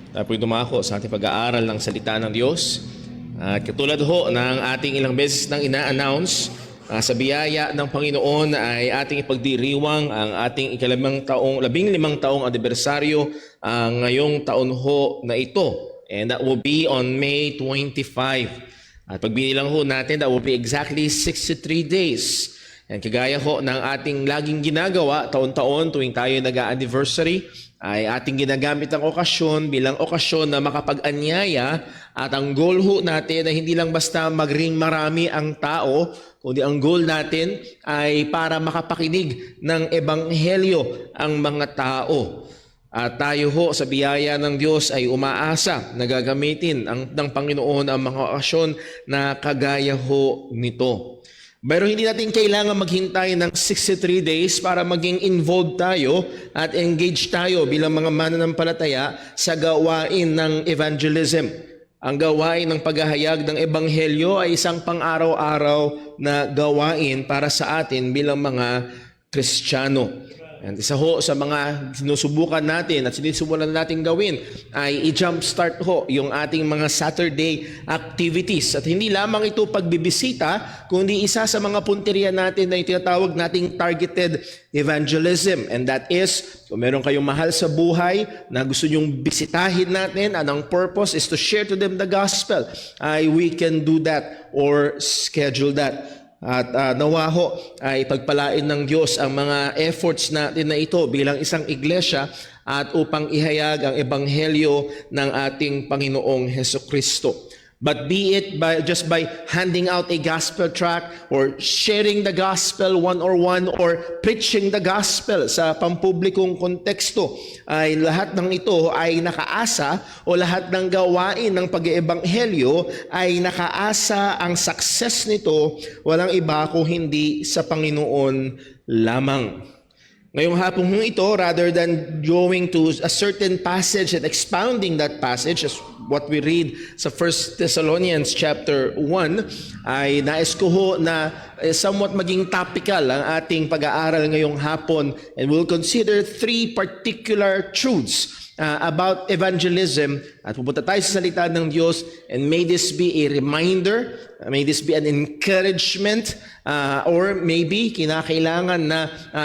Tayo po'y dumako sa ating pag-aaral ng salita ng Diyos. At katulad ho ng ating ilang beses nang ina-announce, sa biyaya ng Panginoon ay ating ipagdiriwang ang ating labing limang taong anibersaryo ngayong taon ho na ito. And that will be on May 25. At pag binilang ho natin, that will be exactly 63 days. And kagaya ho ng ating laging ginagawa taon-taon tuwing tayo nag-anniversary, ay ating ginagamit ang okasyon bilang okasyon na makapag-anyaya, at ang goal ho natin ay hindi lang basta magring marami ang tao, kundi ang goal natin ay para makapakinig ng ebanghelyo ang mga tao. At tayo ho sa biyaya ng Diyos ay umaasa na gagamitin ng Panginoon ang mga okasyon na kagaya ho nito. Pero hindi natin kailangan maghintay ng 63 days para maging involved tayo at engage tayo bilang mga mananampalataya sa gawain ng evangelism. Ang gawain ng paghahayag ng ebanghelyo ay isang pang-araw-araw na gawain para sa atin bilang mga Kristiyano. And isa ho sa mga sinusubukan natin at sinisimulan natin gawin ay i-jumpstart ho yung ating mga Saturday activities. At hindi lamang ito pagbibisita, kundi isa sa mga punteriya natin na tinatawag nating targeted evangelism. And that is, kung meron kayong mahal sa buhay na gusto nyong bisitahin natin, anong purpose is to share to them the gospel, we can do that or schedule that. At nawa ho ay pagpalain ng Diyos ang mga efforts natin na ito bilang isang iglesia at upang ihayag ang ebanghelyo ng ating Panginoong Hesukristo. But be it just by handing out a gospel tract or sharing the gospel one-on-one or preaching the gospel sa pampublikong konteksto, ay lahat ng ito ay nakaasa o lahat ng gawain ng pag-iebanghelyo ay nakaasa ang success nito walang iba kung hindi sa Panginoon lamang. Ngayong hapong ito, rather than going to a certain passage and expounding that passage, as what we read sa 1 Thessalonians chapter 1, ay nais ko ho na somewhat maging topical ang ating pag-aaral ngayong hapon, and we'll consider three particular truths about evangelism. At pupunta tayo sa salita ng Diyos, and may this be a reminder, may this be an encouragement, or maybe kinakailangan na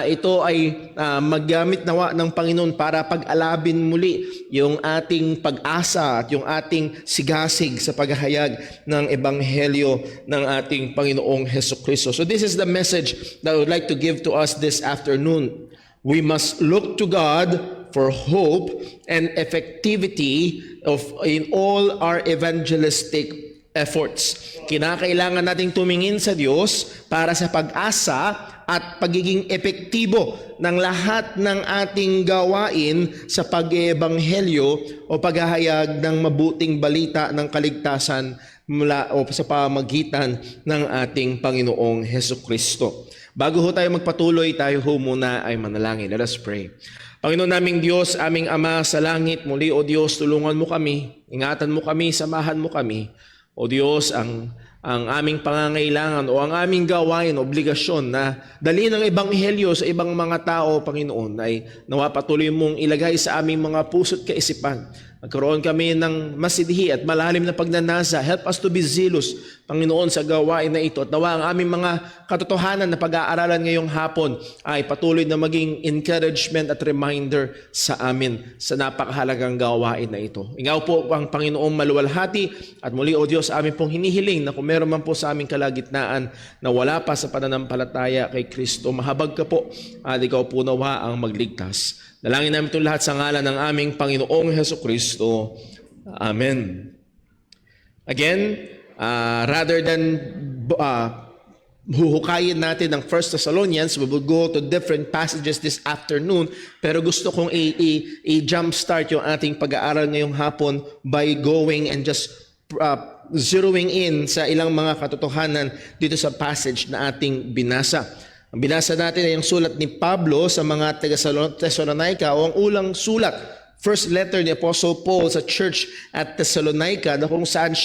ito ay maggamit nawa ng Panginoon para pag-alabin muli yung ating pag-asa at yung ating sigasig sa paghahayag ng ebanghelyo ng ating Panginoong Hesukristo. So this is the message that I would like to give to us this afternoon. We must look to God for hope and effectivity in all our evangelistic efforts. Kinakailangan nating tumingin sa Diyos para sa pag-asa at pagiging epektibo ng lahat ng ating gawain sa pag-ebanghelyo o paghahayag ng mabuting balita ng kaligtasan mula o sa pamamagitan ng ating Panginoong Hesukristo. Bago ho tayo magpatuloy, tayo ho muna ay manalangin. Let us pray. Panginoon naming Diyos, aming Ama sa langit, muli o Diyos, tulungan mo kami, ingatan mo kami, samahan mo kami. O Diyos, ang aming pangangailangan o ang aming gawain, obligasyon na dalhin ang ebanghelyo sa ibang mga tao, Panginoon, ay nawa patuloy mong ilagay sa aming mga puso't kaisipan. Magkaroon kami ng masidhi at malalim na pagnanasa. Help us to be zealous, Panginoon, sa gawain na ito. At nawa ang aming mga katotohanan na pag-aaralan ngayong hapon ay patuloy na maging encouragement at reminder sa amin sa napakahalagang gawain na ito. Ingaw po ang Panginoong maluwalhati, at muli, O Diyos, amin pong hinihiling na kung meron man po sa aming kalagitnaan na wala pa sa pananampalataya kay Kristo, mahabag ka po at ikaw po nawa ang magligtas. Dalangin namin itong lahat sa ngalan ng aming Panginoong Hesukristo. Amen. Again, rather than huhukayin natin ng 1 Thessalonians, we will go to different passages this afternoon, pero gusto kong i-jumpstart yung ating pag-aaral ngayong hapon by going and just zeroing in sa ilang mga katotohanan dito sa passage na ating binasa. Ang binasa natin ay ang sulat ni Pablo sa mga taga-Thessalonica o ang ulang sulat, first letter ni Apostle Paul sa church at Thessalonica, na kung saan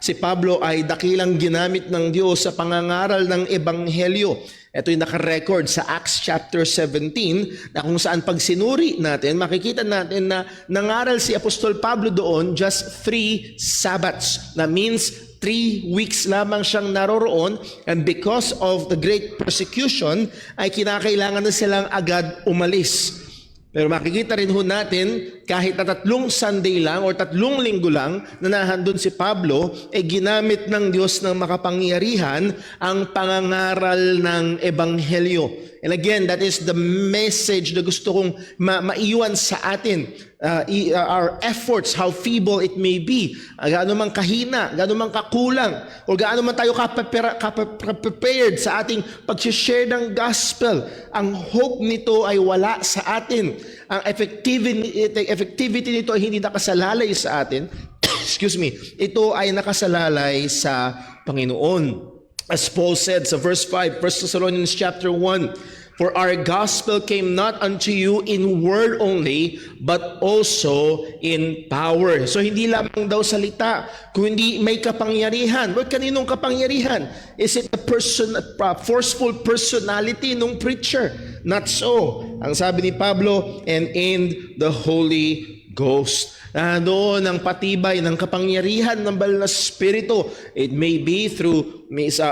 si Pablo ay dakilang ginamit ng Diyos sa pangangaral ng Ebanghelyo. Ito yung nakarecord sa Acts chapter 17, na kung saan pag sinuri natin, makikita natin na nangaral si Apostol Pablo doon just 3 Sabbaths. Na means 3 weeks lamang siyang naroroon, and because of the great persecution ay kinakailangan na silang agad umalis. Pero makikita rin ho natin, kahit na 3 Sunday lang o 3 linggo lang na nahandun si Pablo, ginamit ng Diyos ng makapangyarihan ang pangangaral ng Ebanghelyo. And again, that is the message na gusto kong maiwan sa atin. Our efforts, how feeble it may be, gaano man kahina, gaano man kakulang, o gaano man tayo prepared sa ating pag-share ng gospel, ang hope nito ay wala sa atin. Ang effectivity nito ay hindi nakasalalay sa atin. Excuse me. Ito ay nakasalalay sa Panginoon. As Paul said sa verse 5, 1 Thessalonians chapter 1, "For our gospel came not unto you in word only, but also in power." So hindi lamang daw salita, kundi may kapangyarihan. Well, kaninong kapangyarihan? Is it a forceful personality nung preacher? Not so. Ang sabi ni Pablo, "And in the Holy Ghost." Doon ang patibay ng kapangyarihan ng banal na Espiritu. It may be through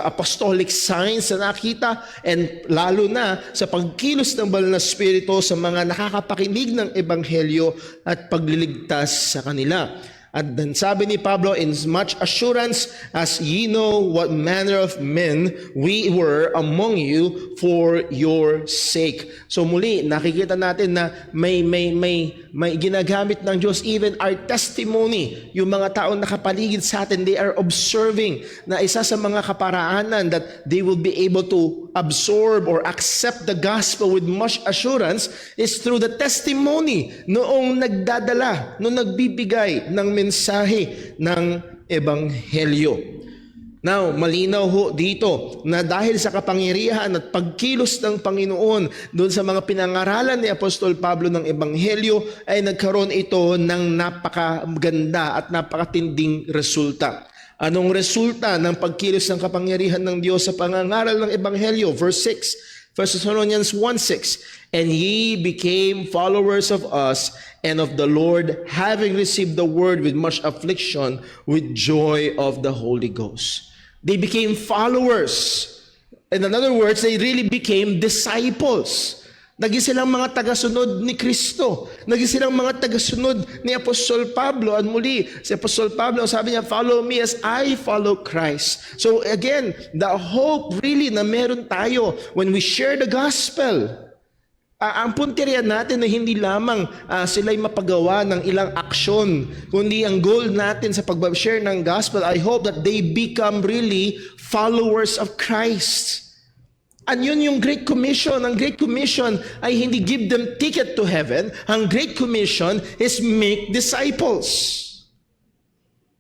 apostolic signs na nakita, and lalo na sa pagkilos ng banal na Espiritu sa mga nakakapakinig ng Ebanghelyo at pagliligtas sa kanila. At then sabi ni Pablo, "In much assurance as ye know what manner of men we were among you for your sake." So muli, nakikita natin na may ginagamit ng Diyos, even our testimony. Yung mga taong nakapaligid sa atin, they are observing na isa sa mga kaparaanan that they will be able to absorb or accept the gospel with much assurance is through the testimony noong nagdadala, noong nagbibigay ng mensahe ng Ebanghelyo. Now, malinaw ho dito na dahil sa kapangyarihan at pagkilos ng Panginoon doon sa mga pinangaralan ni Apostol Pablo ng Ebanghelyo, ay nagkaroon ito ng napakaganda at napakatinding resulta. Anong resulta ng pagkilos ng kapangyarihan ng Diyos sa pangangaral ng Ebanghelyo? Verse 6, 1 Thessalonians 1:6, "And ye became followers of us and of the Lord, having received the word with much affliction, with joy of the Holy Ghost." They became followers. In other words, they really became disciples. Naging silang mga tagasunod ni Kristo. Naging silang mga tagasunod ni Apostol Pablo. At muli, si Apostol Pablo, sabi niya, "Follow me as I follow Christ." So again, the hope really na meron tayo when we share the gospel. Ang punteriya natin na hindi lamang sila'y mapagawa ng ilang aksyon, kundi ang goal natin sa pag-share ng gospel, I hope that they become really followers of Christ. And yun yung Great Commission. Ang Great Commission ay hindi give them ticket to heaven. Ang Great Commission is make disciples.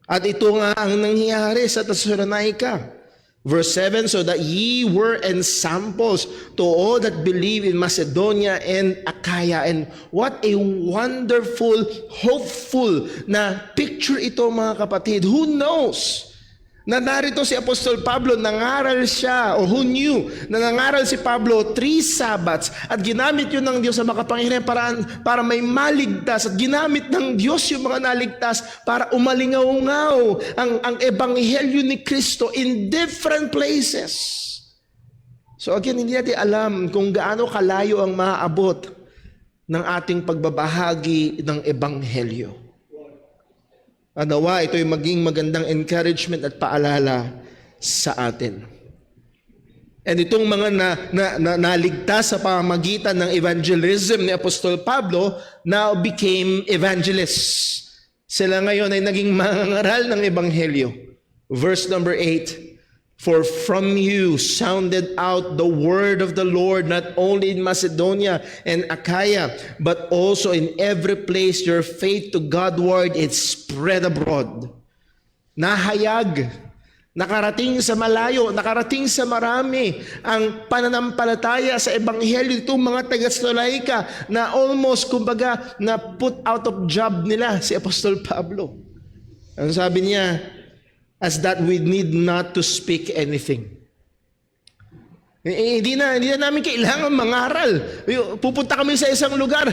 At ito nga ang nangyayari sa Thessalonica. Verse 7, "So that ye were ensamples to all that believe in Macedonia and Achaia." And what a wonderful, hopeful na picture ito, mga kapatid. Who knows na narito si Apostol Pablo, nangaral siya, o who knew na nangaral si Pablo 3 Sabbaths at ginamit yun ng Diyos sa makapangyarihan para may maligtas, at ginamit ng Diyos yung mga naligtas para umalingaw-ngaw ang Ebanghelyo ni Kristo in different places. So again, hindi natin alam kung gaano kalayo ang maaabot ng ating pagbabahagi ng Ebanghelyo. Nawa ito'y maging magandang encouragement at paalala sa atin. And itong mga naligtas sa pamamagitan ng evangelism ni Apostol Pablo now became evangelists. Sila ngayon ay naging mangangaral ng Ebanghelyo. Verse number 8, "For from you sounded out the word of the Lord, not only in Macedonia and Achaia, but also in every place your faith to Godward is spread abroad." Nahayag Nakarating sa malayo, nakarating sa marami ang pananampalataya sa Ebanghelyo itong mga taga-Thessalonica na almost, kumbaga, na put out of job nila si Apostol Pablo. Ang sabi niya, as that we need not to speak anything. Hindi na namin kailangan mangaral. Pupunta kami sa isang lugar.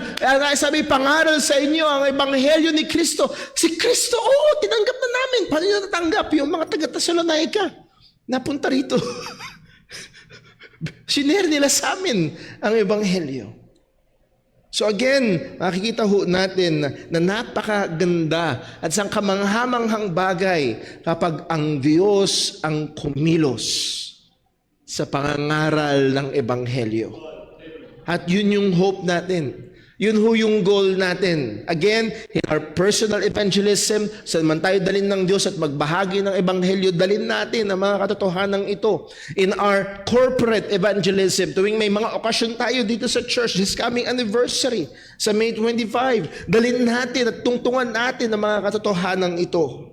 Sabi, pangaral sa inyo ang Ebanghelyo ni Kristo. Si Kristo, tinanggap na namin. Paano nyo natanggap? Yung mga taga-Thessalonica, napunta rito. Sinare nila sa amin ang Ebanghelyo. So again, makikita ho natin na napakaganda at isang kamanghamanghang bagay kapag ang Diyos ang kumilos sa pangangaral ng Ebanghelyo. At yun yung hope natin. Yun ho yung goal natin. Again, in our personal evangelism, saan man tayo dalhin ng Diyos at magbahagi ng Ebanghelyo, dalhin natin ang mga katotohanan ito. In our corporate evangelism, tuwing may mga okasyon tayo dito sa church, this coming anniversary, sa May 25, dalhin natin at tungtungan natin ang mga katotohanan ito.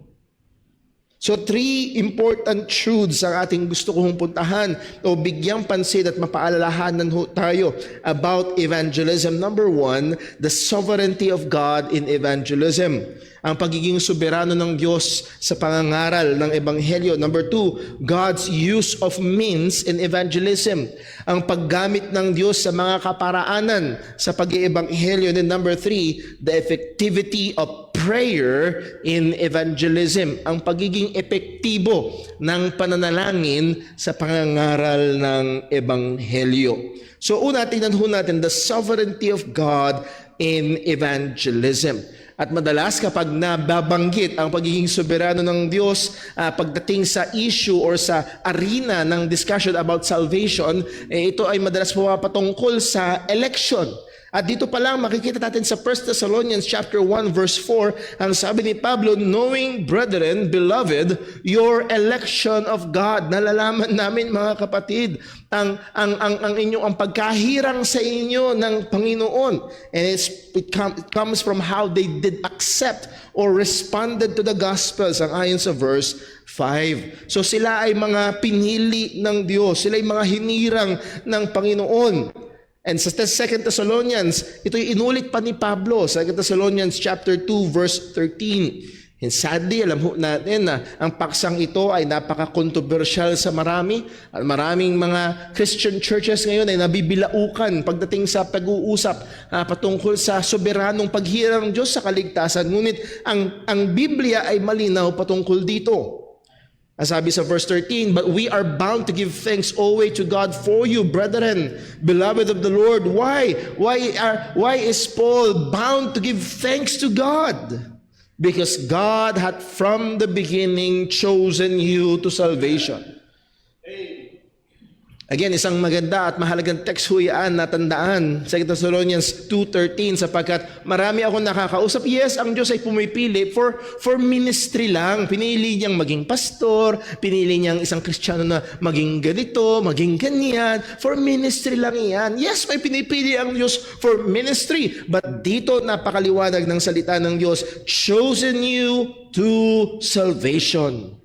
So, 3 important truths ang ating gusto kong puntahan o bigyang pansin at mapaalalahanan tayo about evangelism. Number 1, the sovereignty of God in evangelism. Ang pagiging soberano ng Diyos sa pangangaral ng Ebanghelyo. Number 2, God's use of means in evangelism. Ang paggamit ng Diyos sa mga kaparaanan sa pag-iebanghelyo. And then number 3, the effectivity of prayer in evangelism. Ang pagiging epektibo ng pananalangin sa pangangaral ng Ebanghelyo. So una, tingnan ho natin the sovereignty of God in evangelism. At madalas kapag nababanggit ang pagiging soberano ng Diyos pagdating sa issue or sa arena ng discussion about salvation, ito ay madalas pumapatungkol sa election. At dito pa lang makikita natin sa 1 Thessalonians chapter 1 verse 4, ang sabi ni Pablo, knowing, brethren, beloved, your election of God. Nalalaman namin mga kapatid, ang pagkahirang sa inyo ng Panginoon. And it comes from how they did accept or responded to the gospels, ang ayon sa verse 5. So sila ay mga pinili ng Diyos, sila ay mga hinirang ng Panginoon. And sa 2 Thessalonians, ito'y inulit pa ni Pablo, 2 Thessalonians chapter 2 verse 13. And sadly, alam ho natin na ang paksang ito ay napaka-controversial sa marami. At maraming mga Christian churches ngayon ay nabibilaukan pagdating sa pag-uusap patungkol sa soberanong paghirang ng Diyos sa kaligtasan. Ngunit ang Biblia ay malinaw patungkol dito. As sabi sa verse 13, but we are bound to give thanks always to God for you, brethren, beloved of the Lord. Why? Why is Paul bound to give thanks to God? Because God had from the beginning chosen you to salvation. Again, isang maganda at mahalagang text huyaan na tandaan sa 2 Thessalonians 2:13 sapagkat marami akong nakakausap. Yes, ang Diyos ay pumipili for ministry lang. Pinili niyang maging pastor, pinili niyang isang Kristiyano na maging ganito, maging ganyan. For ministry lang iyan. Yes, may pinipili ang Diyos for ministry. But dito napakaliwanag ng salita ng Diyos, chosen you to salvation.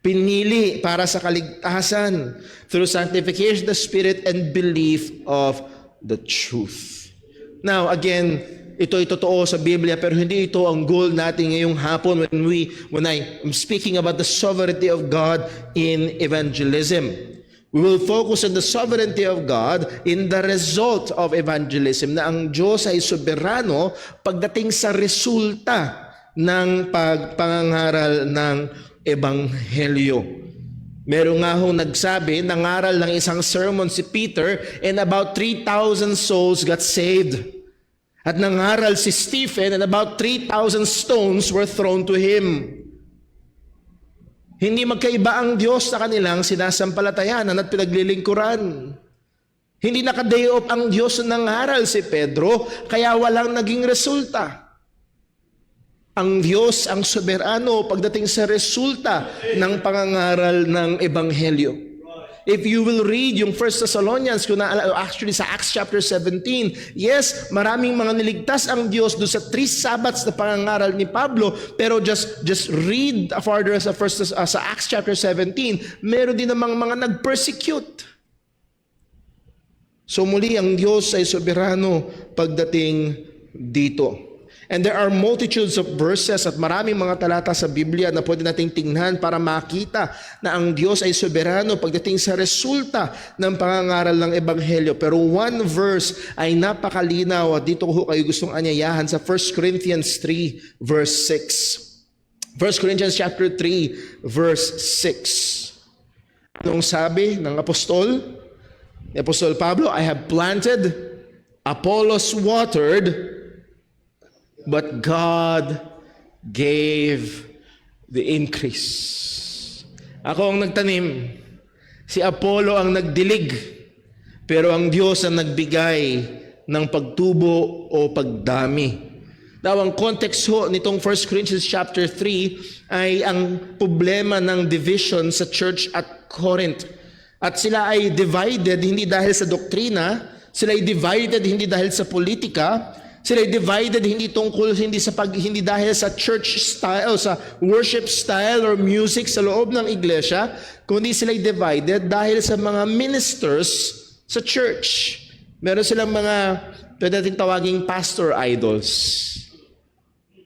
Pinili para sa kaligtasan through sanctification of the Spirit and belief of the truth. Now, again, ito ay totoo sa Biblia pero hindi ito ang goal natin ngayong hapon when I am speaking about the sovereignty of God in evangelism. We will focus on the sovereignty of God in the result of evangelism, na ang Diyos ay soberano pagdating sa resulta ng pagpangangaral ng Ebanghelyo. Meron nga hong nagsabi, nangaral ng isang sermon si Peter and about 3,000 souls got saved. At nangaral si Stephen and about 3,000 stones were thrown to him. Hindi magkaiba ang Diyos sa kanilang sinasampalatayanan at pinaglilingkuran. Hindi naka-day off ang Diyos na nangaral si Pedro, kaya walang naging resulta. Ang Diyos ang soberano pagdating sa resulta ng pangangaral ng Ebanghelyo. If you will read yung 1 Thessalonians, actually sa Acts chapter 17, yes, maraming mga niligtas ang Diyos doon sa 3 Sabbaths na pangangaral ni Pablo, pero just read further sa Acts chapter 17, meron din namang mga nag-persecute. So muli, ang Diyos ay soberano pagdating dito. And there are multitudes of verses at maraming mga talata sa Biblia na pwede nating tingnan para makita na ang Diyos ay soberano pagdating sa resulta ng pangangaral ng Ebanghelyo. Pero one verse ay napakalinaw at dito ko kayo gustong anyayahan sa 1 Corinthians 3 verse 6. 1 Corinthians chapter 3 verse 6. Anong sabi ng apostol? The Apostle Pablo, I have planted, Apollos watered, but God gave the increase. Ako ang nagtanim, si Apollo ang nagdilig, pero ang Diyos ang nagbigay ng pagtubo o pagdami. Daw ang context ho nitong 1 Corinthians chapter 3 ay ang problema ng division sa church at Corinth. At sila ay divided hindi dahil sa doktrina, sila ay divided hindi dahil sa politika, sila ay divided hindi dahil sa church style, sa worship style or music sa loob ng iglesia, kundi sila ay divided dahil sa mga ministers sa church. Meron silang mga pwede natin tawaging pastor idols.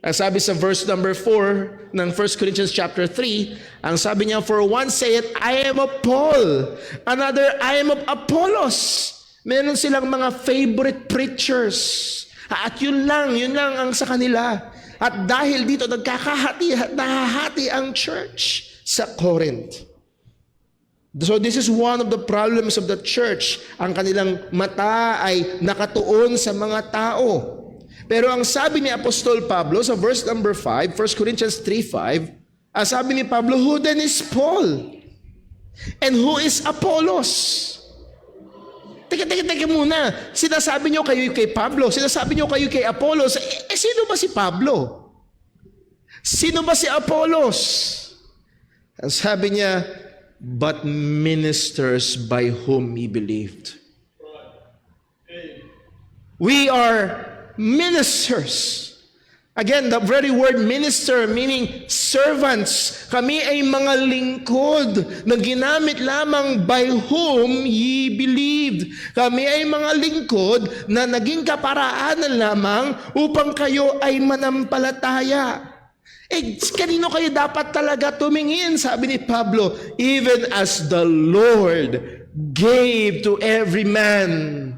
Ang sabi sa verse number 4 ng 1 Corinthians chapter 3, ang sabi niya, for one saith, I am of Paul. Another, I am of Apollos. Meron silang mga favorite preachers. At yun lang ang sa kanila. At dahil dito, nahahati ang church sa Corinth. So this is one of the problems of the church. Ang kanilang mata ay nakatuon sa mga tao. Pero ang sabi ni Apostol Pablo sa verse number 5, 1 Corinthians 3:5, ang sabi ni Pablo, who then is Paul? And who is Apollos? Teka muna. Sinasabi nyo kayo kay Pablo, sinasabi nyo kayo kay Apollos. Sino ba si Pablo? Sino ba si Apollos? Ang sabi niya, but ministers by whom he believed. We are ministers. Again, the very word minister meaning servants. Kami ay mga lingkod na ginamit lamang by whom ye believed. Kami ay mga lingkod na naging kaparaanan lamang upang kayo ay manampalataya. Kanino kayo dapat talaga tumingin? Sabi ni Pablo, even as the Lord gave to every man.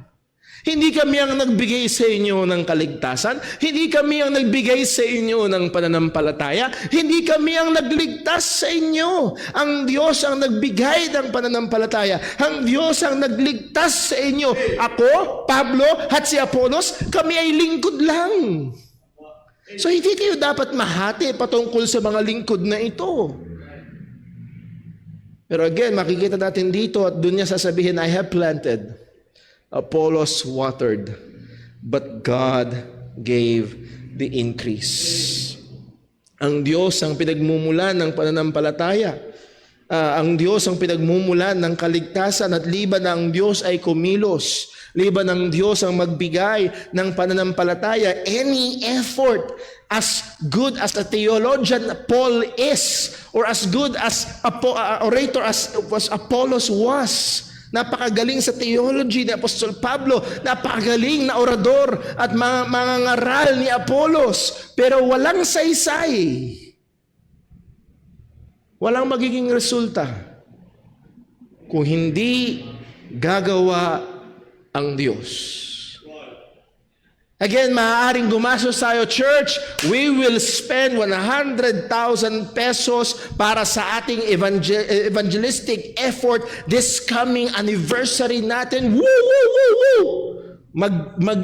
Hindi kami ang nagbigay sa inyo ng kaligtasan. Hindi kami ang nagbigay sa inyo ng pananampalataya. Hindi kami ang nagligtas sa inyo. Ang Diyos ang nagbigay ng pananampalataya. Ang Diyos ang nagligtas sa inyo. Ako, Pablo, at si Apollos, kami ay lingkod lang. So hindi kayo dapat mahati patungkol sa mga lingkod na ito. Pero again, makikita natin dito at doon niya sasabihin, I have planted, Apollos watered, but God gave the increase. Ang Diyos ang pinagmumulan ng pananampalataya. Ang Diyos ang pinagmumulan ng kaligtasan at liban na ang Diyos ay kumilos. Liban ng Diyos ang magbigay ng pananampalataya. Any effort, as good as a theologian Paul is, or as good as orator as Apollos was, napakagaling sa theology ni Apostol Pablo, napakagaling na orador at mga ngaral ni Apollos, pero walang saysay. Walang magiging resulta kung hindi gagawa ang Diyos. Again, maaaring gumastos tayo, church, we will spend 100,000 pesos para sa ating evangelistic effort this coming anniversary natin. Woo, woo, woo, woo!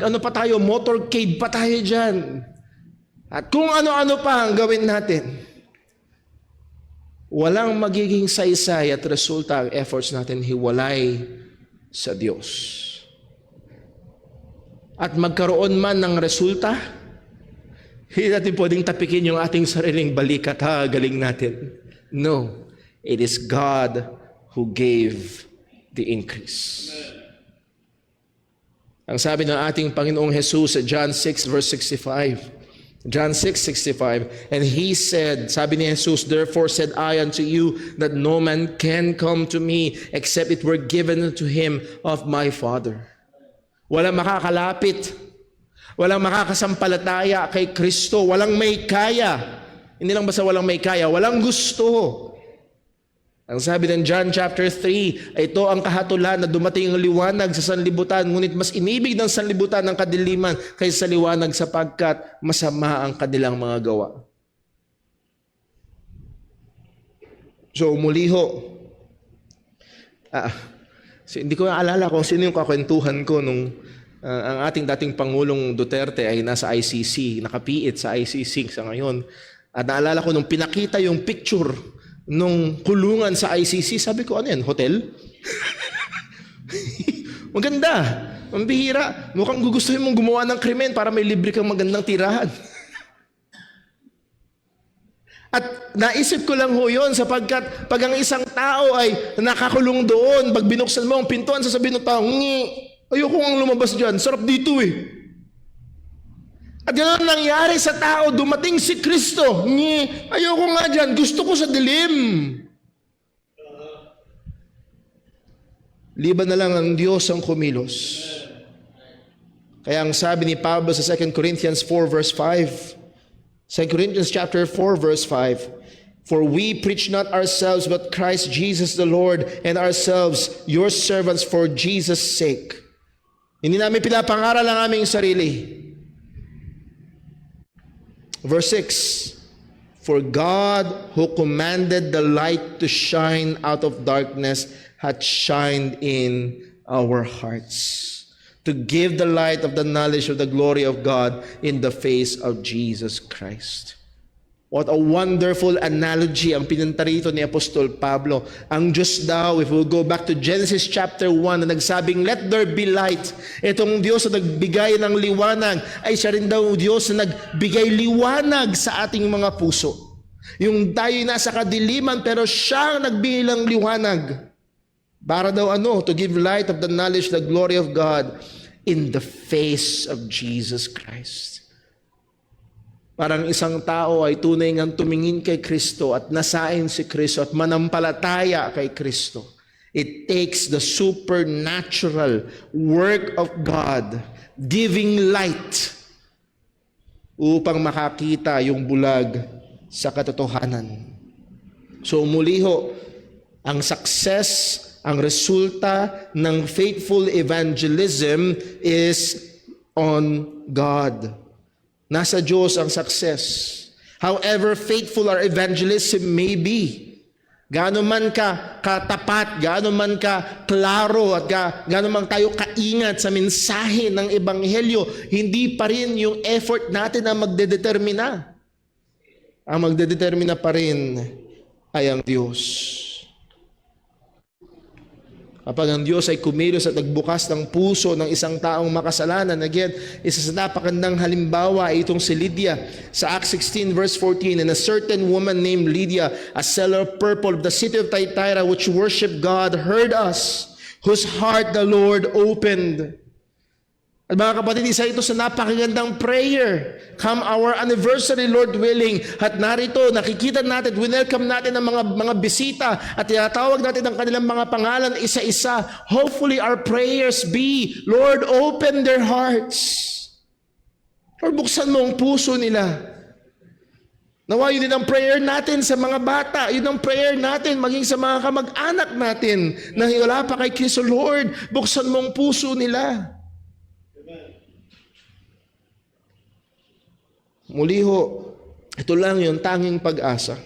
Ano pa tayo, motorcade pa tayo dyan. At kung ano-ano pa ang gawin natin. Walang magiging saysay at resulta ang efforts natin hiwalay sa Diyos. At magkaroon man ng resulta, hindi natin pwedeng tapikin yung ating sariling balikat, galing natin. No, it is God who gave the increase. Ang sabi ng ating Panginoong Jesus sa John 6 verse 65. John 6:65, and he said, sabi ni Jesus, therefore said I unto you that no man can come to me except it were given to him of my Father. Walang makakalapit, walang makakasampalataya kay Kristo, walang may kaya. Hindi lang basta walang may kaya, walang gusto. Ang sabi ng John chapter 3, ito ang kahatulan na dumating ang liwanag sa sanlibutan, ngunit mas inibig ng sanlibutan ng kadiliman kaysa sa liwanag sapagkat masama ang kanilang mga gawa. So muli ho, hindi ko naalala kung sino yung kakwentuhan ko nung ang ating dating Pangulong Duterte ay nasa ICC, nakapiit sa ICC sa ngayon. At naalala ko nung pinakita yung picture nung kulungan sa ICC, sabi ko, ano yan, hotel? Maganda, mambihira. Mukhang gugustuhin mong gumawa ng krimen para may libre kang magandang tirahan. At naisip ko lang ho yun sapagkat pag ang isang tao ay nakakulong doon, pag binuksan mo ang pintuan, sasabihin ng tao, ayoko nga lumabas dyan, sarap dito eh. At gano'n nangyari sa tao, dumating si Kristo. Ayoko nga dyan, gusto ko sa dilim. Liban na lang ang Diyos ang kumilos. Kaya ang sabi ni Pablo sa 2 Corinthians 4 verse 5, 2 Corinthians chapter 4 verse 5, for we preach not ourselves but Christ Jesus the Lord, and ourselves your servants for Jesus' sake. Hindi namin pinapangaral ang aming sarili. Verse 6, for God who commanded the light to shine out of darkness hath shined in our hearts, to give the light of the knowledge of the glory of God in the face of Jesus Christ. What a wonderful analogy ang pinantarito ni Apostol Pablo. Ang Diyos daw, if we'll go back to Genesis chapter 1, na nagsabing, let there be light. Itong Diyos na nagbigay ng liwanag, ay siya rin daw Diyos na nagbigay liwanag sa ating mga puso. Yung tayo'y nasa kadiliman, pero siya ang nagbigay ng liwanag. Para daw to give light of the knowledge, the glory of God in the face of Jesus Christ. Parang isang tao ay tunay ngang tumingin kay Kristo at nasain si Kristo at manampalataya kay Kristo. It takes the supernatural work of God giving light upang makakita yung bulag sa katotohanan. So muli ho, ang success, ang resulta ng faithful evangelism is on God. Nasa Diyos ang success. However faithful our evangelism may be, gaano man ka katapat, gaano man ka klaro, at gaano man tayo kaingat sa mensahe ng Ebanghelyo, hindi pa rin yung effort natin ang magdedetermina. Ang magdedetermina pa rin ay ang Diyos. Kapag ang Diyos ay kumilos at nagbukas ng puso ng isang taong makasalanan, again, isa sa napakandang halimbawa ay itong si Lydia. Sa Acts 16 verse 14, and a certain woman named Lydia, a seller of purple of the city of Thyatira, which worshiped God, heard us, whose heart the Lord opened. At mga kapatid, isa ito sa napakagandang prayer. Come our anniversary, Lord willing. At narito, nakikita natin, welcome natin ang mga bisita at tinatawag natin ang kanilang mga pangalan isa-isa. Hopefully our prayers be, Lord, open their hearts. Lord, buksan mo ang puso nila. Nawa, yun din ang prayer natin sa mga bata. Yun ang prayer natin maging sa mga kamag-anak natin na wala pa kay Kristo. Lord, buksan mo ang puso nila. Muli ho, ito lang yung tanging pag-asa.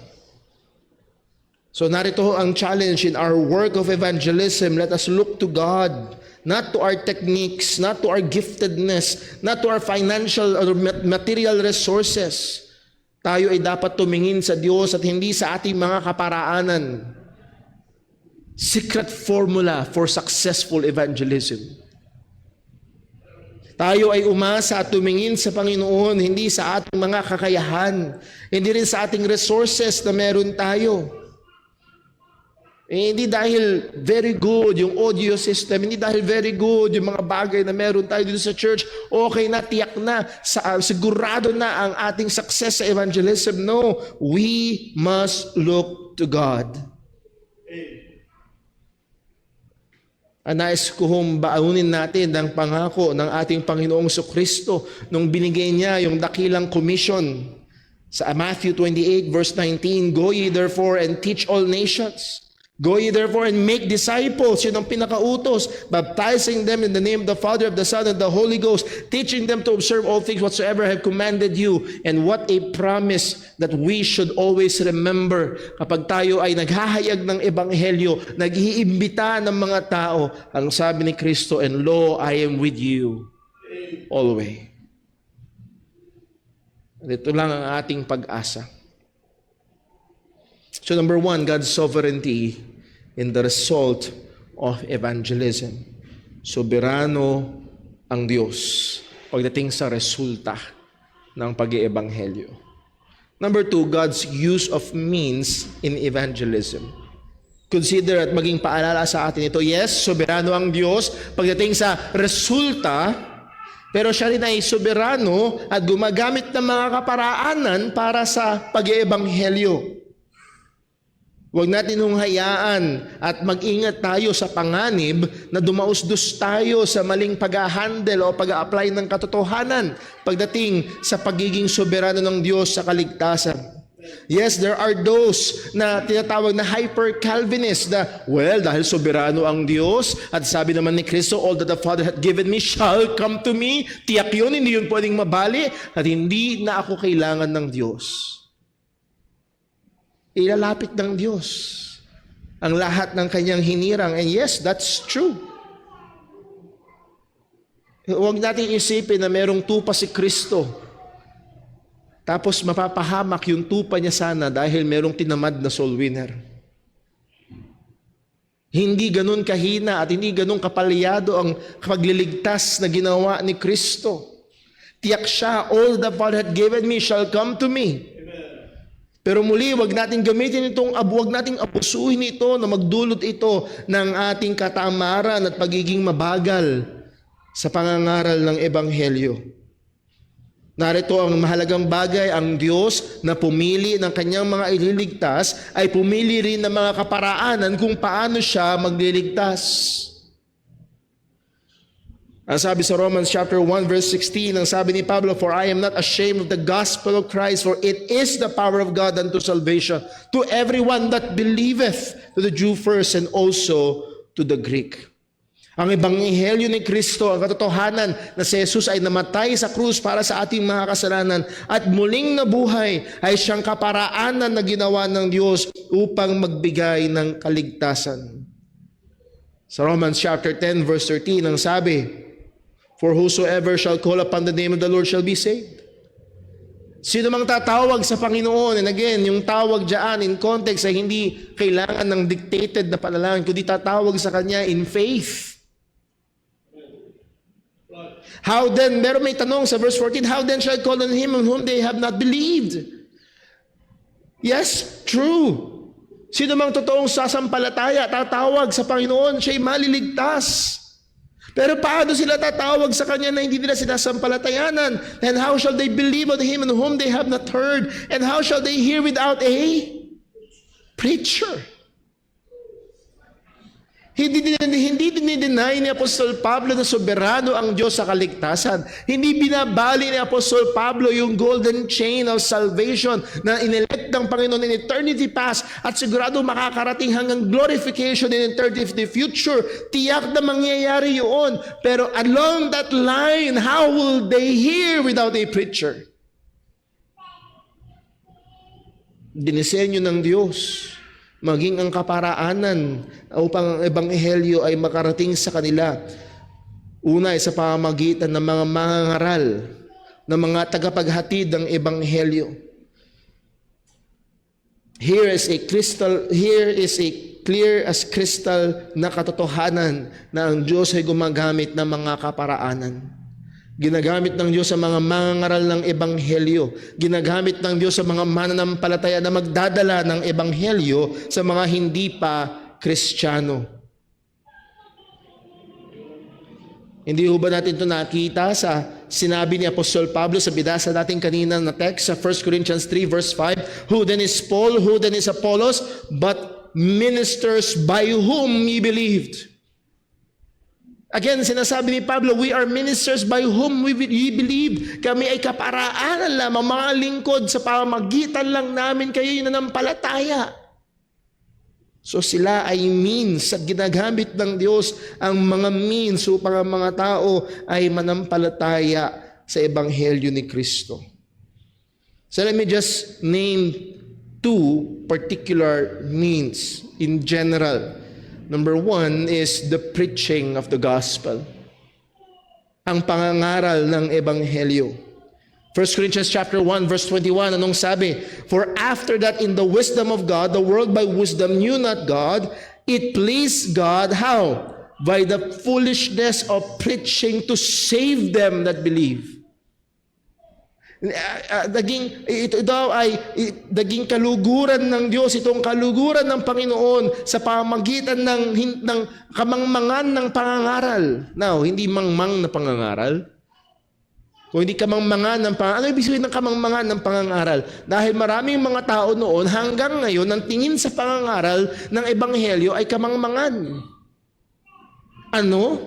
So narito ho ang challenge in our work of evangelism. Let us look to God, not to our techniques, not to our giftedness, not to our financial or material resources. Tayo ay dapat tumingin sa Diyos at hindi sa ating mga kaparaanan. Secret formula for successful evangelism. Tayo ay umasa at tumingin sa Panginoon, hindi sa ating mga kakayahan, hindi rin sa ating resources na meron tayo. Hindi dahil very good yung audio system, hindi dahil very good yung mga bagay na meron tayo dito sa church, okay na, tiyak na, sigurado na ang ating success sa evangelism. No, we must look to God. Nais ko hong baunin natin ang pangako ng ating Panginoong Kristo nung binigay niya yung dakilang commission sa Matthew 28 verse 19, "Go ye therefore and teach all nations. Go ye therefore and make disciples." Yun ang pinakautos. "Baptizing them in the name of the Father, of the Son, and the Holy Ghost, teaching them to observe all things whatsoever I have commanded you." And what a promise that we should always remember kapag tayo ay naghahayag ng ebanghelyo, nag-iimbita ng mga tao. Ang sabi ni Kristo, "And lo, I am with you always." Ito lang ang ating pag-asa. So number one, God's sovereignty in the result of evangelism. Soberano ang Diyos pagdating sa resulta ng pag-iebanghelyo. Number two, God's use of means in evangelism. Consider at maging paalala sa atin ito. Yes, soberano ang Diyos pagdating sa resulta, pero siya rin ay soberano at gumagamit ng mga kaparaanan para sa pag-iebanghelyo. Huwag natin hong hayaan at mag-ingat tayo sa panganib na dumausdos tayo sa maling pag-handle o pag-a-apply ng katotohanan pagdating sa pagiging soberano ng Diyos sa kaligtasan. Yes, there are those na tinatawag na hyper-Calvinist na, well, dahil soberano ang Diyos at sabi naman ni Kristo, "All that the Father hath given me shall come to me." Tiyak yun, hindi yun pwedeng mabali at hindi na ako kailangan ng Diyos. Ilalapit ng Diyos ang lahat ng kanyang hinirang. And yes, that's true. Huwag natin isipin na merong tupa si Kristo, tapos mapapahamak yung tupa niya sana dahil merong tinamad na soul winner. Hindi ganun kahina at hindi ganun kapalyado ang pagliligtas na ginawa ni Kristo. Tiyak siya, "All the Father hath given me shall come to me." Pero muli, wag nating gamitin wag nating abusuhin ito na magdulot ito ng ating katamaran at pagiging mabagal sa pangangaral ng ebanghelyo. Narito ang mahalagang bagay, ang Diyos na pumili ng kanyang mga ililigtas ay pumili rin ng mga kaparaanan kung paano siya magliligtas. Ang sabi sa Romans chapter 1 verse 16, ang sabi ni Pablo, "For I am not ashamed of the gospel of Christ, for it is the power of God unto salvation to everyone that believeth, to the Jew first and also to the Greek." Ang ebanghelyo ni Kristo, ang katotohanan na si Jesus ay namatay sa krus para sa ating mga kasalanan at muling nabuhay ay siyang kaparaanan na ginawa ng Diyos upang magbigay ng kaligtasan. Sa Romans chapter 10 verse 13, ang sabi, "For whosoever shall call upon the name of the Lord shall be saved." Sino mang tatawag sa Panginoon, and again, yung tawag dyan in context ay hindi kailangan ng dictated na panalangin, kundi tatawag sa Kanya in faith. How then, meron may tanong sa verse 14, "How then shall I call on Him on whom they have not believed?" Yes, true. Sino mang totoong sasampalataya, tatawag sa Panginoon, siya'y maliligtas. Pero paano sila tatawag sa Kanya na hindi nila sinasampalatayanan? And how shall they believe on Him in whom they have not heard? And how shall they hear without a preacher? Hindi dinideny ni Apostol Pablo na soberano ang Diyos sa kaligtasan. Hindi binabali ni Apostol Pablo yung golden chain of salvation na inelect ng Panginoon in eternity past at sigurado makakarating hanggang glorification in eternity future. Tiyak na mangyayari yun. Pero along that line, how will they hear without a preacher? Dinisenyo ng Diyos maging ang kaparaanan upang ang ebanghelyo ay makarating sa kanila. Una ay sa pamamagitan ng mga mangangaral, ng mga tagapaghatid ng ebanghelyo. Here is a clear as crystal na katotohanan na ang Diyos ay gumagamit ng mga kaparaanan. Ginagamit ng Diyos sa mga mangangaral ng ebanghelyo. Ginagamit ng Diyos sa mga mananampalataya na magdadala ng ebanghelyo sa mga hindi pa Kristiyano. Hindi ho ba natin ito nakita sa sinabi ni Apostol Pablo sa binasa natin kanina na text sa 1 Corinthians 3 verse 5, who then is Paul, who then is Apollos, but ministers by whom ye believed. Again, sinasabi ni Pablo, we are ministers by whom ye believed. Kami ay kaparaanan lamang, mga lingkod sa pamamagitan lang namin kayo yung nanampalataya. So sila ay means at ginagamit ng Diyos ang mga means upang ang mga tao ay manampalataya sa Ebanghelyo ni Kristo. So let me just name two particular means in general. Number one is the preaching of the gospel. Ang pangangaral ng Ebanghelyo. 1 Corinthians chapter 1 verse 21, anong sabi? For after that in the wisdom of God, the world by wisdom knew not God, it pleased God, how? By the foolishness of preaching to save them that believe. Ito daw ay naging kaluguran ng Diyos, itong kaluguran ng Panginoon sa pamamagitan ng kamangmangan ng pangangaral. Now, hindi mangmang na pangangaral. Kung hindi kamangmangan ng pangangaral, ano ibig sabihin ng kamangmangan ng pangangaral? Dahil maraming mga tao noon hanggang ngayon ang tingin sa pangangaral ng Ebanghelyo ay kamangmangan. Ano?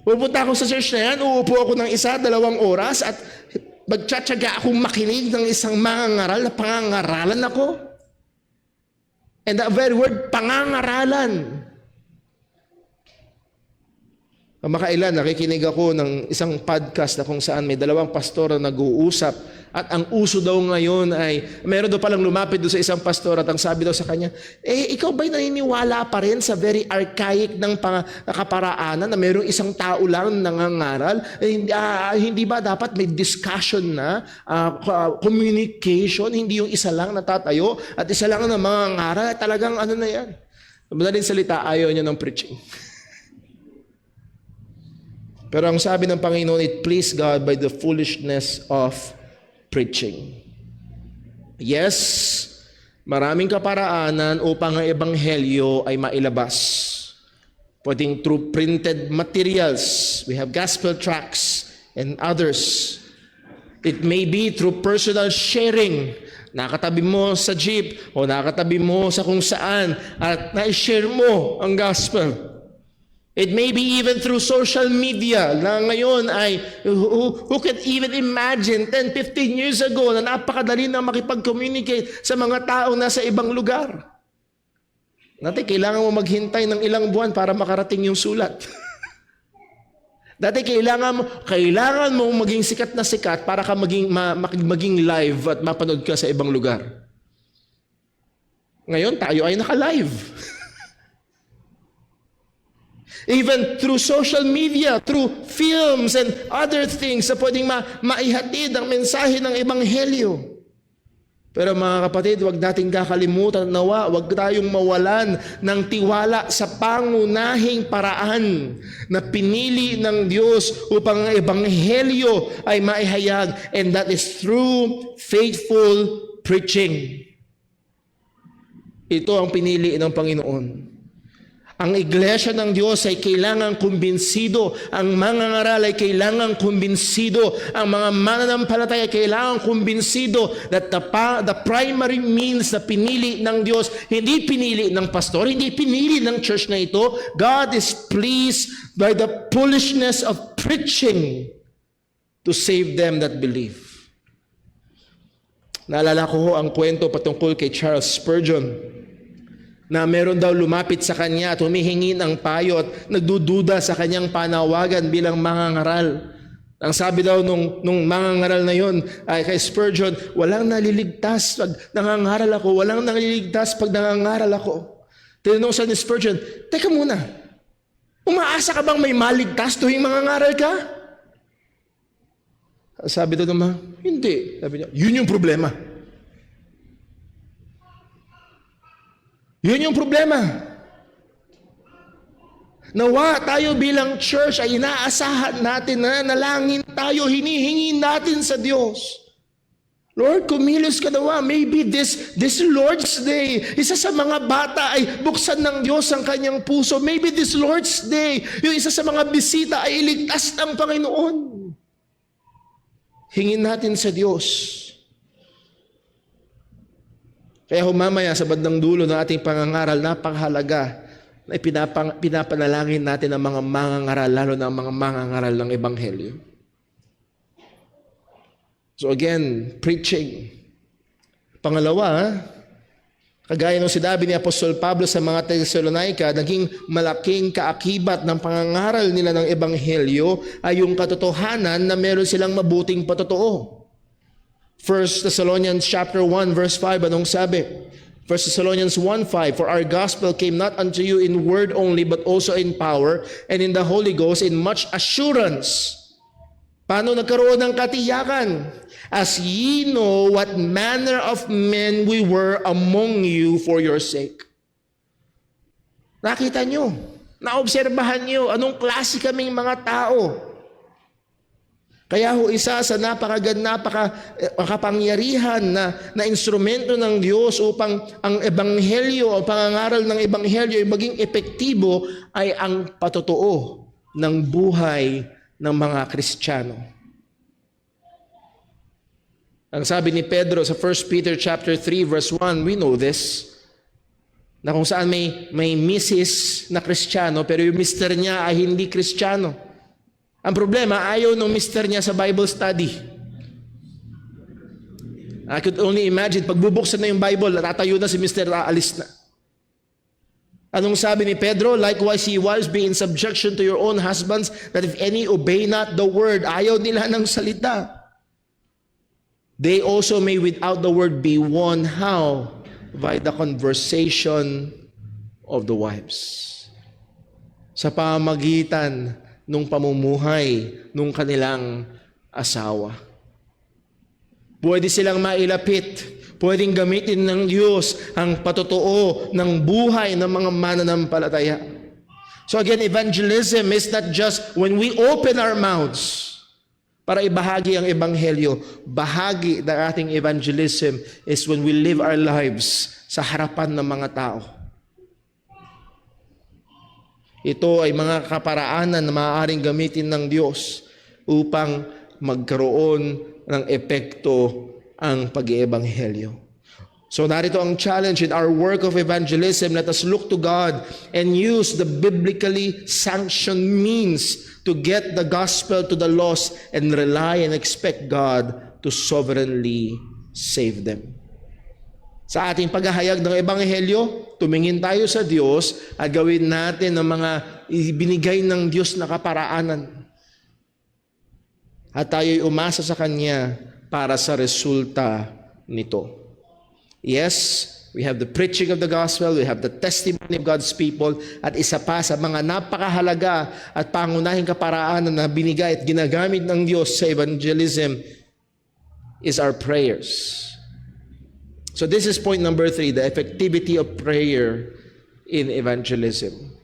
Pupunta ako sa church na yan, uupo ako ng 1-2 oras at magtsatsaga akong makinig ng isang mangangaral na pangangaralan ako. And that very word, pangangaralan. Kamakailan, nakikinig ako ng isang podcast na kung saan may 2 pastor na nag-uusap at ang uso daw ngayon ay, meron daw palang lumapit doon sa isang pastor at ang sabi daw sa kanya, ikaw ba'y naniniwala pa rin sa very archaic ng kaparaanan na mayroong isang tao lang nangangaral? Hindi ba dapat may discussion na, communication, hindi yung isa lang natatayo at isa lang na mangangaral? Talagang ano na yan? Madaling salita, ayaw niya ng preaching. Pero ang sabi ng Panginoon, it pleased God by the foolishness of preaching. Yes, maraming kaparaanan upang ang Ebanghelyo ay mailabas. Pwedeng through printed materials. We have gospel tracts and others. It may be through personal sharing. Nakatabi mo sa jeep o nakatabi mo sa kung saan at na-share mo ang gospel. It may be even through social media na ngayon ay who can even imagine 10-15 years ago na napakadali na makipag-communicate sa mga tao na sa ibang lugar. Dati kailangan mo maghintay ng ilang buwan para makarating yung sulat. Dati kailangan mo maging sikat na sikat para ka maging live at mapanood ka sa ibang lugar. Ngayon tayo ay naka-live. Even through social media, through films and other things na pwedeng maihatid ang mensahe ng Ebanghelyo. Pero mga kapatid, huwag nating kakalimutan nawa, huwag tayong mawalan ng tiwala sa pangunahing paraan na pinili ng Diyos upang ang Ebanghelyo ay maihayag, and that is through faithful preaching. Ito ang pinili ng Panginoon. Ang iglesia ng Diyos ay kailangang kumbinsido, ang mangangaral ay kailangang kumbinsido, ang mga mananampalataya ay kailangang kumbinsido that the primary means na pinili ng Diyos, hindi pinili ng pastor, hindi pinili ng church na ito. God is pleased by the foolishness of preaching to save them that believe. Naalala ko ang kwento patungkol kay Charles Spurgeon, na meron daw lumapit sa kanya at humihingi ng payo at nagdududa sa kanyang panawagan bilang mangangaral. Ang sabi daw nung mangangaral na yon ay kay Spurgeon, walang naliligtas pag nangangaral ako, walang naliligtas pag nangangaral ako. Tinanong sa ni Spurgeon, teka muna, umaasa ka bang may maligtas tuwing mangangaral ka? Sabi daw naman, hindi. Sabi niya, yun yung problema. Yun yung problema. Nawa tayo bilang church ay inaasahan natin na nalangin tayo, hinihingi natin sa Diyos Lord, kumilos ka nawa. Maybe this Lord's Day, isa sa mga bata ay buksan ng Diyos ang kanyang puso. Maybe this Lord's Day, yung isa sa mga bisita ay iligtas ng Panginoon. Hingin natin sa Diyos. Kaya humamaya sa bandang dulo ng ating pangangaral, napakahalaga na pinapanalangin natin ang mga mangangaral, lalo na ang mga mangangaral ng Ebanghelyo. So again, preaching. Pangalawa, kagaya ng sinabi ni Apostol Pablo sa mga Thessalonica, naging malaking kaakibat ng pangangaral nila ng Ebanghelyo ay yung katotohanan na meron silang mabuting patotoo. 1 Thessalonians chapter 1 verse 5, anong sabi? 1 Thessalonians 1:5, for our gospel came not unto you in word only, but also in power, and in the Holy Ghost, in much assurance. Paano nagkaroon ng katiyakan? As ye know what manner of men we were among you for your sake. Nakita nyo, naobserbahan nyo, anong klase kaming mga tao. Kaya ho, isa sa napakapangyarihan na instrumento ng Diyos upang ang Ebanghelyo o pangangaral ng Ebanghelyo ay maging epektibo ay ang patotoo ng buhay ng mga Kristiyano. Ang sabi ni Pedro sa 1 Peter chapter 3 verse 1, we know this, na kung saan may Mrs. na Kristiyano pero yung mister niya ay hindi Kristiyano. Ang problema, ayaw ng mister niya sa Bible study. I could only imagine, pagbubuksan na yung Bible, tatayo na si mister, aalis na. Anong sabi ni Pedro? Likewise, ye wives, be in subjection to your own husbands, that if any obey not the word, ayaw nila ng salita. They also may without the word be won. How? By the conversation of the wives. Sa pamagitan nung pamumuhay nung kanilang asawa. Pwede silang mailapit, pwedeng gamitin ng Diyos ang patotoo ng buhay ng mga mananampalataya. So again, evangelism is not just when we open our mouths para ibahagi ang Ebanghelyo. Bahagi ng ating evangelism is when we live our lives sa harapan ng mga tao. Ito ay mga kaparaanan na maaaring gamitin ng Diyos upang magkaroon ng epekto ang pag-iebanghelyo. So narito ang challenge in our work of evangelism. Let us look to God and use the biblically sanctioned means to get the gospel to the lost and rely and expect God to sovereignly save them. Sa ating paghahayag ng Ebanghelyo, tumingin tayo sa Diyos at gawin natin ang mga ibinigay ng Diyos na kaparaanan. At tayo'y umasa sa Kanya para sa resulta nito. Yes, we have the preaching of the gospel, we have the testimony of God's people, at isa pa sa mga napakahalaga at pangunahing kaparaanan na binigay at ginagamit ng Diyos sa evangelism is our prayers. So this is point number 3, the effectivity of prayer in evangelism.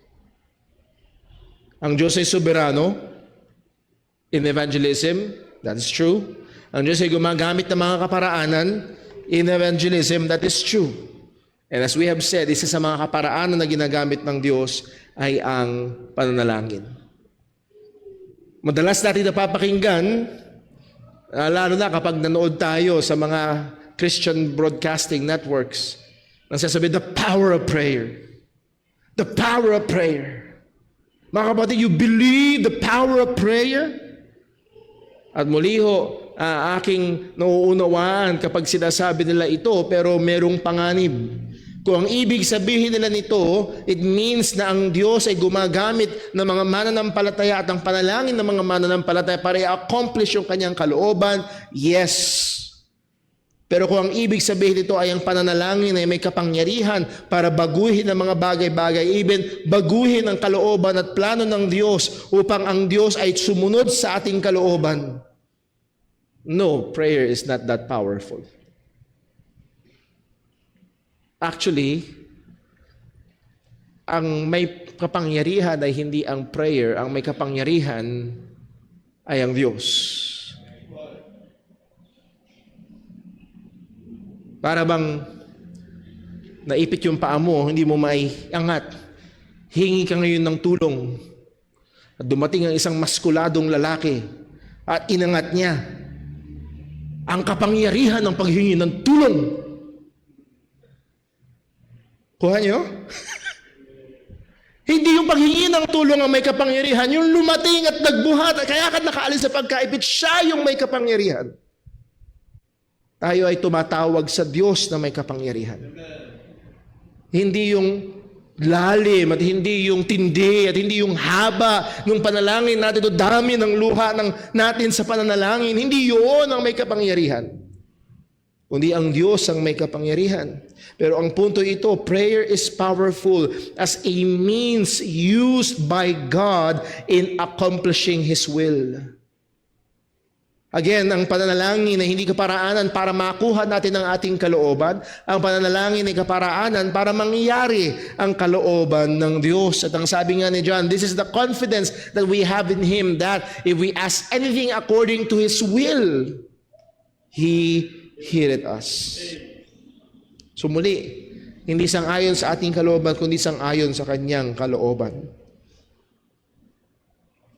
Ang Diyos ay soberano in evangelism, that is true. Ang Diyos ay gumagamit ng mga kaparaanan in evangelism, that is true. And as we have said, isa sa mga kaparaanan na ginagamit ng Diyos ay ang pananalangin. Madalas natin napapakinggan, lalo na kapag nanood tayo sa mga Christian broadcasting networks, nagsasabi, the power of prayer. The power of prayer. Mga kapatid, you believe the power of prayer? At muli ho, aking nauunawaan kapag sinasabi nila ito, pero merong panganib. Kung ang ibig sabihin nila nito, it means na ang Diyos ay gumagamit ng mga mananampalataya at ang panalangin ng mga mananampalataya para i-accomplish yung kanyang kalooban, yes. Pero kung ang ibig sabihin nito ay ang pananalangin ay may kapangyarihan para baguhin ang mga bagay-bagay, even baguhin ang kalooban at plano ng Diyos upang ang Diyos ay sumunod sa ating kalooban. No, prayer is not that powerful. Actually, ang may kapangyarihan ay hindi ang prayer, ang may kapangyarihan ay ang Diyos. Para bang naipit yung paa mo, hindi mo maiangat. Hingi ka ngayon ng tulong. At dumating ang isang maskuladong lalaki at inangat niya ang kapangyarihan ng paghingi ng tulong. Kuha niyo? Hindi yung paghingi ng tulong ang may kapangyarihan, yung lumating at nagbuhat, kaya ka nakaalis sa pagkaipit, siya yung may kapangyarihan. Tayo ay tumatawag sa Diyos na may kapangyarihan. Hindi yung lalim at hindi yung tindi at hindi yung haba ng panalangin natin o dami ng luha natin sa pananalangin. Hindi yun ang may kapangyarihan. Kundi ang Diyos ang may kapangyarihan. Pero ang punto ito, prayer is powerful as a means used by God in accomplishing His will. Again, ang pananalangin ay hindi kaparaanan para makuha natin ang ating kalooban. Ang pananalangin ay kaparaanan para mangyari ang kalooban ng Diyos. At ang sabi nga ni John, this is the confidence that we have in Him, that if we ask anything according to His will, He heareth us. So muli, hindi sang-ayon sa ating kalooban, kundi sang-ayon sa Kanyang kalooban.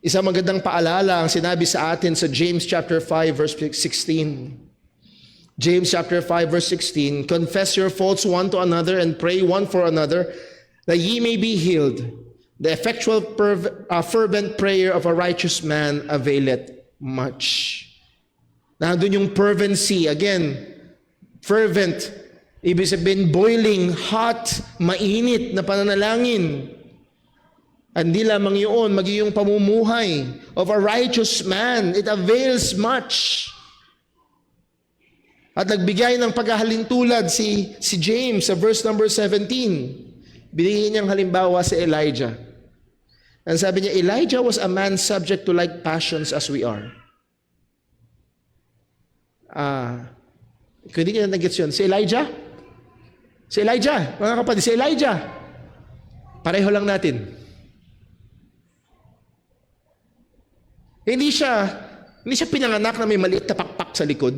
Isang magandang paalala ang sinabi sa atin sa James chapter 5 verse 16. James chapter 5 verse 16, confess your faults one to another and pray one for another that ye may be healed. The effectual fervent prayer of a righteous man availeth much. Nandun yung fervency. Again, fervent. Ibig sabihin boiling, hot, mainit na pananalangin. Hindi lamang yun, maging pamumuhay of a righteous man. It avails much. At nagbigay ng paghahalintulad si James sa verse number 17. Binigyan niyang halimbawa si Elijah. And sabi niya, Elijah was a man subject to like passions as we are. Kung hindi niya nag-gets yun, si Elijah, mga kapatid, si Elijah, pareho lang natin. Hindi siya pinanganak na may maliit na pakpak sa likod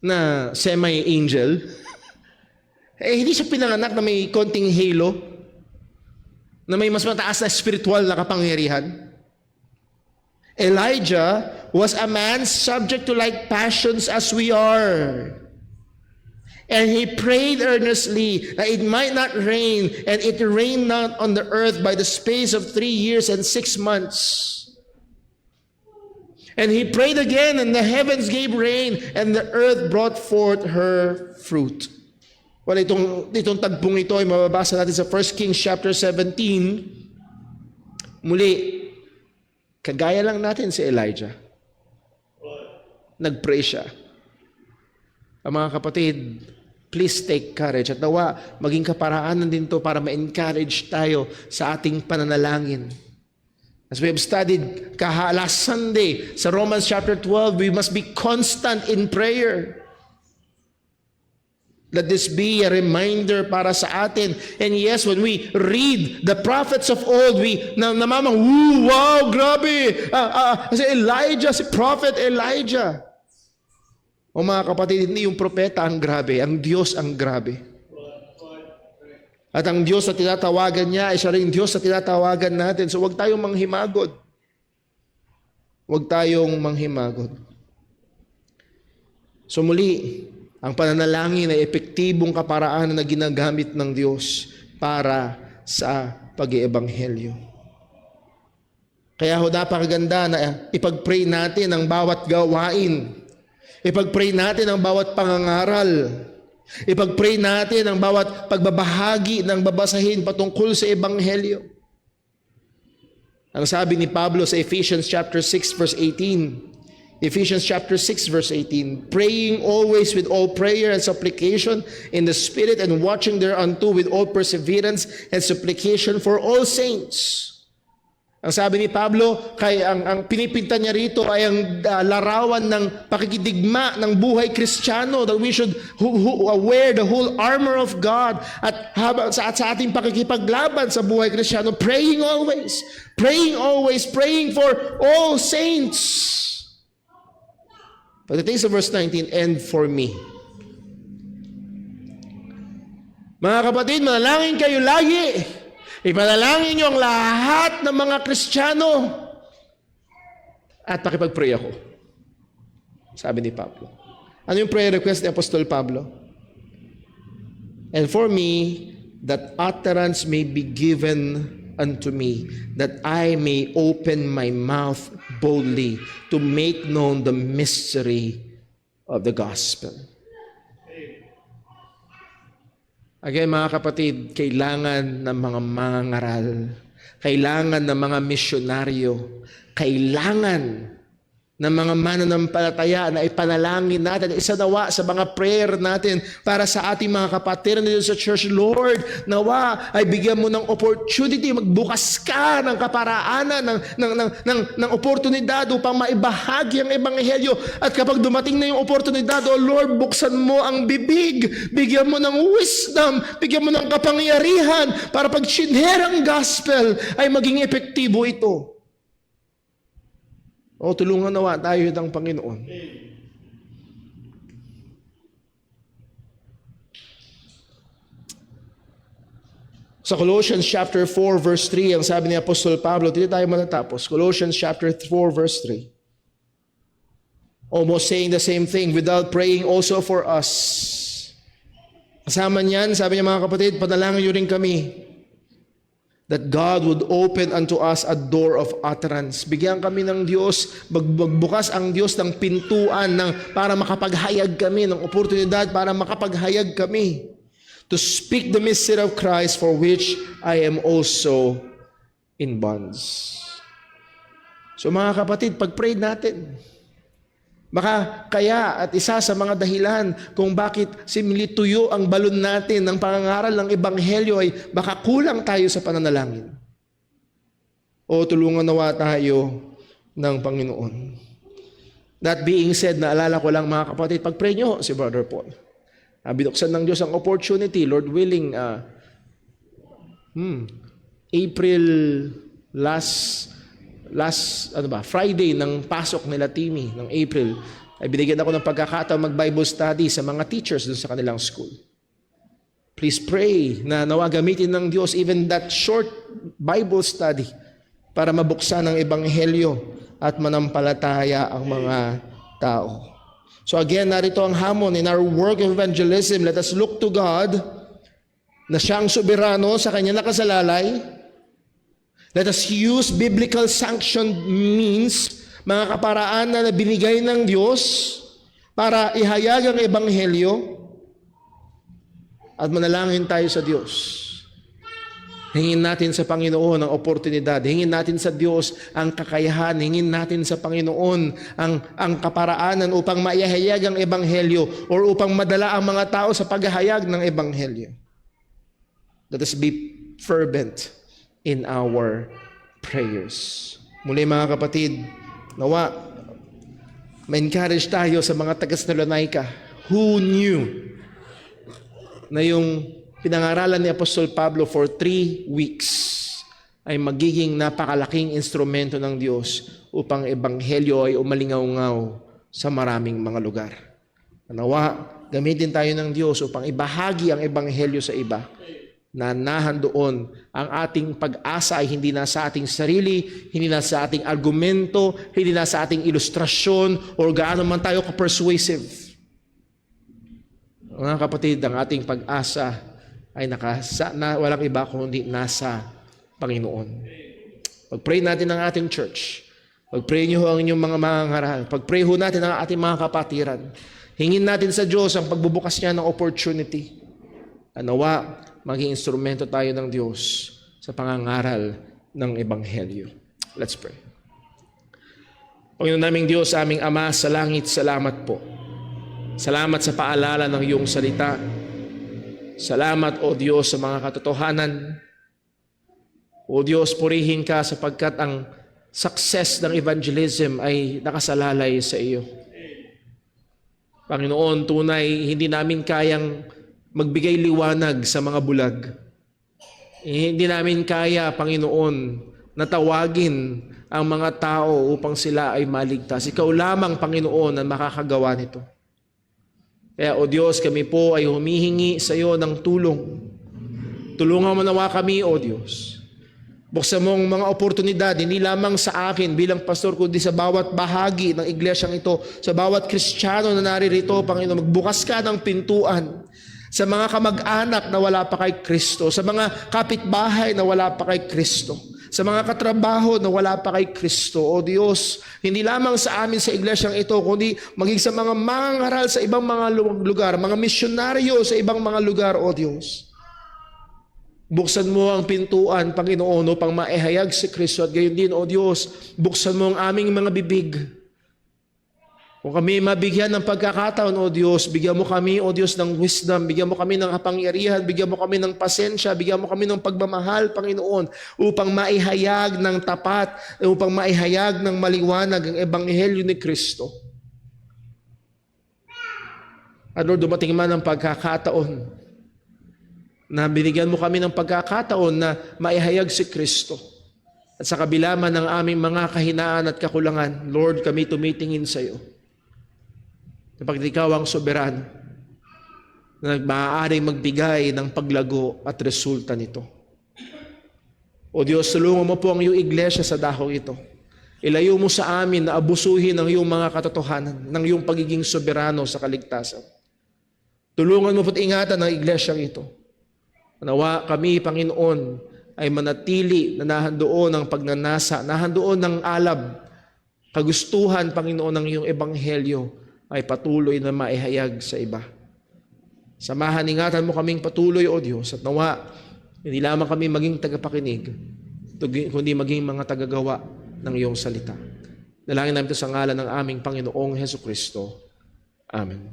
na semi-angel. Hindi siya pinanganak na may konting halo na may mas mataas na spiritual na kapangyarihan. Elijah was a man subject to like passions as we are. And he prayed earnestly that it might not rain, and it rained not on the earth by the space of 3 years and 6 months. And he prayed again, and the heavens gave rain, and the earth brought forth her fruit. Well, itong tagpong ito ay mababasa natin sa 1 Kings chapter 17. Muli, kagaya lang natin si Elijah. Nag-pray siya. Ang mga kapatid, please take courage. At nawa, maging kaparaanan din to para ma-encourage tayo sa ating pananalangin. As we have studied last Sunday sa Romans chapter 12, we must be constant in prayer. Let this be a reminder para sa atin. And yes, when we read the prophets of old, we namamang, wow, grabe! Si Elijah, si prophet Elijah. O mga kapatid, hindi yung propeta ang grabe, ang Diyos ang grabe. At ang Diyos na tinatawagan niya ay siya rin Diyos na tinatawagan natin. So huwag tayong manghimagod. Huwag tayong manghimagod. So muli, ang pananalangin ay epektibong kaparaanan na ginagamit ng Diyos para sa pag-iebanghelyo. Kaya ho napakaganda na ipag-pray natin ang bawat gawain. Ipag-pray natin ang bawat pangangaral. Ipag-pray natin ang bawat pagbabahagi ng babasahin patungkol sa Ebanghelyo. Ang sabi ni Pablo sa Ephesians chapter 6 verse 18. Ephesians chapter 6 verse 18. Praying always with all prayer and supplication in the Spirit, and watching thereunto with all perseverance and supplication for all saints. Ang sabi ni Pablo, ang pinipinta niya rito ay ang larawan ng pakikidigma ng buhay Kristiyano, that we should wear the whole armor of God at sa ating pakikipaglaban sa buhay Kristiyano, praying always, praying for all saints. Pagdating sa verse 19, and for me. Mga kapatid, manalangin kayo lagi. Ipanalangin niyo ang lahat ng mga Kristiyano. At pakipag-pray ako. Sabi ni Pablo. Ano yung prayer request ni Apostol Pablo? And for me, that utterance may be given unto me, that I may open my mouth boldly to make known the mystery of the gospel. Again, mga kapatid, kailangan ng mga mangangaral, kailangan ng mga misyonaryo, kailangan ng mga mananampalataya na ipanalangin natin, isanawa sa mga prayer natin para sa ating mga kapatid na dito sa church. Lord, nawa ay bigyan mo ng opportunity, magbukas ka ng kaparaanan, ng oportunidad upang maibahagi ang ebanghelyo. At kapag dumating na yung oportunidad, oh Lord, buksan mo ang bibig, bigyan mo ng wisdom, bigyan mo ng kapangyarihan para pag shinare ang gospel ay maging epektibo ito. O tulungan nawa tayo ng Panginoon. Sa Colossians chapter 4 verse 3, ang sabi ni Apostol Pablo, dito tayo matatapos. Colossians chapter 4 verse 3. Almost saying the same thing, without praying also for us. Kasama niyan, sabi niya mga kapatid, panalangin niyo rin kami that God would open unto us a door of utterance. Bigyan kami ng Diyos, magbukas ang Diyos ng pintuan para makapaghayag kami, ng oportunidad para makapaghayag kami. To speak the mystery of Christ, for which I am also in bonds. So mga kapatid, pag-pray natin, baka kaya at isa sa mga dahilan kung bakit simili tuyo ang balon natin ng pangangaral ng ebanghelyo ay baka kulang tayo sa pananalangin. O tulungan nawa tayo ng Panginoon. That being said, naalala ko lang mga kapatid, pag-pray nyo si Brother Paul. Binuksan ng Diyos ang opportunity, Lord willing, April Friday ng pasok nila Timmy ng April, ay binigyan ako ng pagkakataon mag-Bible study sa mga teachers doon sa kanilang school. Please pray na nawa gamitin ng Diyos even that short Bible study para mabuksan ang ebanghelyo at manampalataya ang mga tao. So again, narito ang hamon. In our work of evangelism, let us look to God na siyang soberano sa kanyang nakasalalay. Let us use biblical sanctioned means, mga kaparaan na binigay ng Diyos para ihayag ang ebanghelyo at manalangin tayo sa Diyos. Hingin natin sa Panginoon ang oportunidad. Hingin natin sa Diyos ang kakayahan. Hingin natin sa Panginoon ang kaparaanan upang maihayag ang ebanghelyo or upang madala ang mga tao sa paghahayag ng ebanghelyo. Let us be fervent in our prayers. Muli mga kapatid, nawa, ma-encourage tayo sa mga taga-Thessalonica who knew na yung pinangaralan ni Apostol Pablo for 3 weeks ay magiging napakalaking instrumento ng Diyos upang ebanghelyo ay umalingaw-ngaw sa maraming mga lugar. Nawa, gamitin tayo ng Diyos upang ibahagi ang ebanghelyo sa iba. Na nahandoon ang ating pag-asa ay hindi na sa ating sarili, hindi na sa ating argumento, hindi na sa ating ilustrasyon, o gaano man tayo ka-persuasive. Mga kapatid, ang ating pag-asa ay walang iba kundi nasa Panginoon. Pag-pray natin ang ating church. Pag-pray niyo ang inyong mga mangangaral. Pag-pray ho natin ang ating mga kapatiran. Hingin natin sa Diyos ang pagbubukas niya ng opportunity. Nawa, maging instrumento tayo ng Diyos sa pangangaral ng ebanghelyo. Let's pray. Panginoon naming Diyos, aming Ama sa langit, salamat po. Salamat sa paalala ng iyong salita. Salamat, O Diyos, sa mga katotohanan. O Diyos, purihin ka sapagkat ang success ng evangelism ay nakasalalay sa iyo. Panginoon, tunay, hindi namin kayang magbigay liwanag sa mga bulag. Hindi namin kaya, Panginoon, na tawagin ang mga tao upang sila ay maligtas. Ikaw lamang, Panginoon, ang makakagawa nito. Kaya, O Diyos, kami po ay humihingi sa iyo ng tulong Tulungan mo nawa kami, O Diyos. Buksan mong mga oportunidad, hindi lamang sa akin bilang pastor, kundi sa bawat bahagi ng iglesyang ito, sa bawat Kristiyano na naririto, Panginoon, magbukas ka ng pintuan sa mga kamag-anak na wala pa kay Kristo, sa mga kapitbahay na wala pa kay Kristo, sa mga katrabaho na wala pa kay Kristo. O Diyos, hindi lamang sa amin sa iglesyang ito, kundi maging sa mga mangangaral sa ibang mga lugar, mga misyonaryo sa ibang mga lugar, O Diyos. Buksan mo ang pintuan, Panginoon, upang maihayag si Kristo, at gayon din, O Diyos, buksan mo ang aming mga bibig. Kung kami mabigyan ng pagkakataon, O Diyos, bigyan mo kami, O Diyos, ng wisdom, bigyan mo kami ng kapangyarihan, bigyan mo kami ng pasensya, bigyan mo kami ng pagmamahal, Panginoon, upang maihayag ng tapat, upang maihayag ng maliwanag ang ebanghelyo ni Kristo. At Lord, dumating man ang pagkakataon na binigyan mo kami ng pagkakataon na maihayag si Kristo. At sa kabila man ng aming mga kahinaan at kakulangan, Lord, kami tumitingin sa iyo. Kapag ikaw ang soberano, na maaaring magbigay ng paglago at resulta nito. O Diyos, tulungan mo po ang iyong iglesia sa dahong ito. Ilayo mo sa amin na abusuhin ang iyong mga katotohanan, ng iyong pagiging soberano sa kaligtasan. Tulungan mo po't ingatan ang iglesyang ito. Nawa kami, Panginoon, ay manatili na nahandoon ng pagnanasa, nahandoon ng alab, kagustuhan, Panginoon, ng iyong ebanghelyo ay patuloy na maihayag sa iba. Samahan, ingatan mo kaming patuloy, O Diyos, at nawa, hindi lamang kami maging tagapakinig, kundi maging mga tagagawa ng iyong salita. Dalangin namin ito sa ngalan ng aming Panginoong Hesukristo. Amen.